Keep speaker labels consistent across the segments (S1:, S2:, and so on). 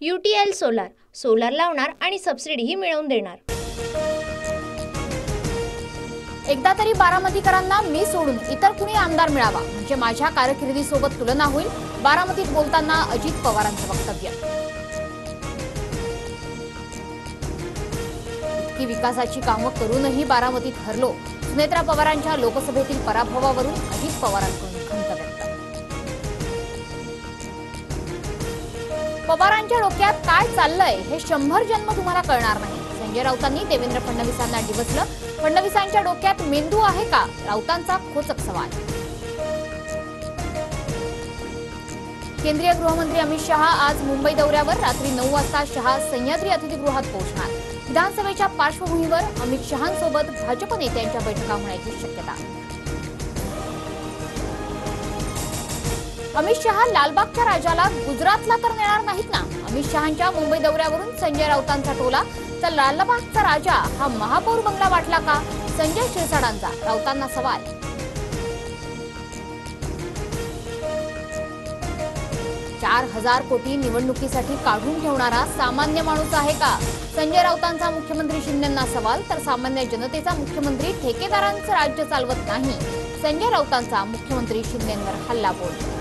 S1: UTL solar solar लावणार आणि सबसिडीही मिळवून देणार।
S2: एकदा तरी बारामतीकरांना मी सोडून इतर कुणी आमदार मिळावा म्हणजे माझ्या कारकिर्दीसोबत तुलना होईल। बारामतीत बोलताना अजित पवारांचं वक्तव्य। इतकी विकासाची कामं करूनही बारामतीत हरलो। सुनेत्रा पवारांच्या लोकसभेतील पराभवावरून अजित पवारांकडून खंत व्यक्त। पवारांच्या डोक्यात काय चाललंय हे 100 जन्म तुम्हाला कळणार नाही। संजय राऊतांनी देवेंद्र फडणवीसांना डिवचलं। फडणवीसांच्या डोक्यात मेंदू आहे का? राऊतांचा खोचक सवाल। केंद्रीय गृहमंत्री अमित शहा आज मुंबई दौऱ्यावर। रात्री 9 वाजता शहा सह्याद्री अतिथीगृहात पोहोचणार। विधानसभेच्या पार्श्वभूमीवर अमित शहांसोबत भाजप नेत्यांच्या बैठका होण्याची शक्यता। अमित शहा लालबागच्या राजाला गुजरातला तर नेणार नाहीत ना? अमित शहांच्या मुंबई दौऱ्यावरून संजय राऊतांचा टोला। तर लालबागचा राजा हा महापौर बंगला वाटला का? संजय शिरसाटांचा राऊतांना सवाल। ₹4,000 कोटी निवडणुकीसाठी काढून ठेवणारा सामान्य माणूस आहे का? संजय राऊतांचा मुख्यमंत्री शिंदेंना सवाल। तर सामान्य जनतेचा मुख्यमंत्री ठेकेदारांचं राज्य चालवत नाही। संजय राऊतांचा मुख्यमंत्री शिंदेंवर हल्लाबोल।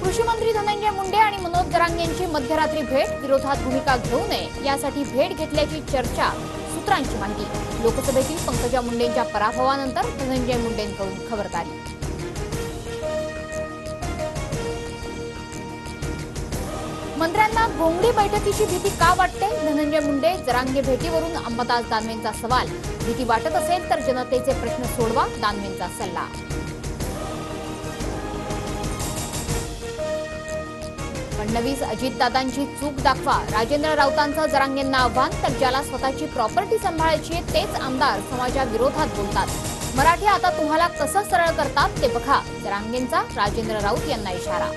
S2: कृषी मंत्री धनंजय मुंडे आणि मनोज जरांगेंची मध्यरात्री भेट। विरोधात भूमिका घेऊ नये यासाठी भेट घेतल्याची चर्चा। सूत्रांची माहिती। लोकसभेतील पंकजा मुंडेंच्या पराभवानंतर धनंजय मुंडेंकडून खबरदारी। मंत्र्यांना घोंगडी बैठकीची भीती का वाटते? धनंजय मुंडे जरांगे भेटीवरून अंबादास दानवेंचा सवाल। भीती वाटत असेल तर जनतेचे प्रश्न सोडवा, दानवेंचा सल्ला। फडणवीस अजितदादांची चूक दाखवा। राजेंद्र राऊतांचं जरांगेंना आव्हान। तर ज्याला स्वतःची प्रॉपर्टी सांभाळायची तेच आमदार समाजाविरोधात बोलतात। मराठी आता तुम्हाला कसं सरळ करतात ते बघा, जरांगेंचा राजेंद्र राऊत यांना इशारा।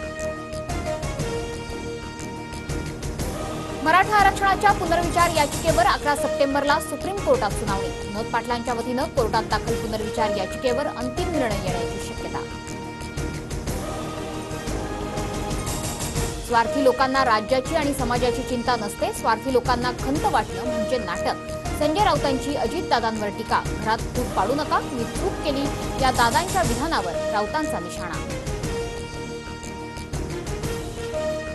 S2: मराठा आरक्षणाच्या पुनर्विचार याचिकेवर 11 सप्टेंबरला सुप्रीम कोर्टात सुनावणी। विनोद पाटलांच्या वतीनं कोर्टात दाखल पुनर्विचार याचिकेवर अंतिम निर्णय येण्याची शक्यता। स्वार्थी लोकांना राज्याची आणि समाजाची चिंता नसते। स्वार्थी लोकांना खंत वाटणं म्हणजे नाटक। संजय राऊतांची अजितदादांवर टीका। घरात फूट पाडू नका, मी चूक केली या दादांच्या विधानावर राऊतांचा निशाणा।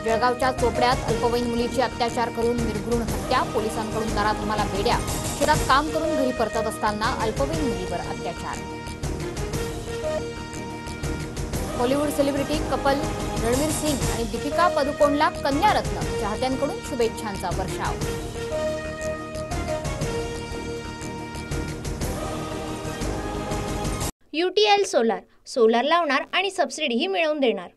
S2: जळगावच्या चोपड्यात अल्पवयीन मुलीची अत्याचार करून निर्घृण हत्या। पोलिसांकडून नराधमाला बेड्या। शेतात काम करून घरी परतत असताना अल्पवयीन मुलीवर अत्याचार। बॉलिवूड सेलिब्रिटी कपल रणवीर सिंग आणि दीपिका पदुकोणला कन्यारत्न। चाहत्यांकडून शुभेच्छांचा वर्षाव।
S1: UTL सोलार सोलार लावणार आणि सबसिडीही मिळवून देणार।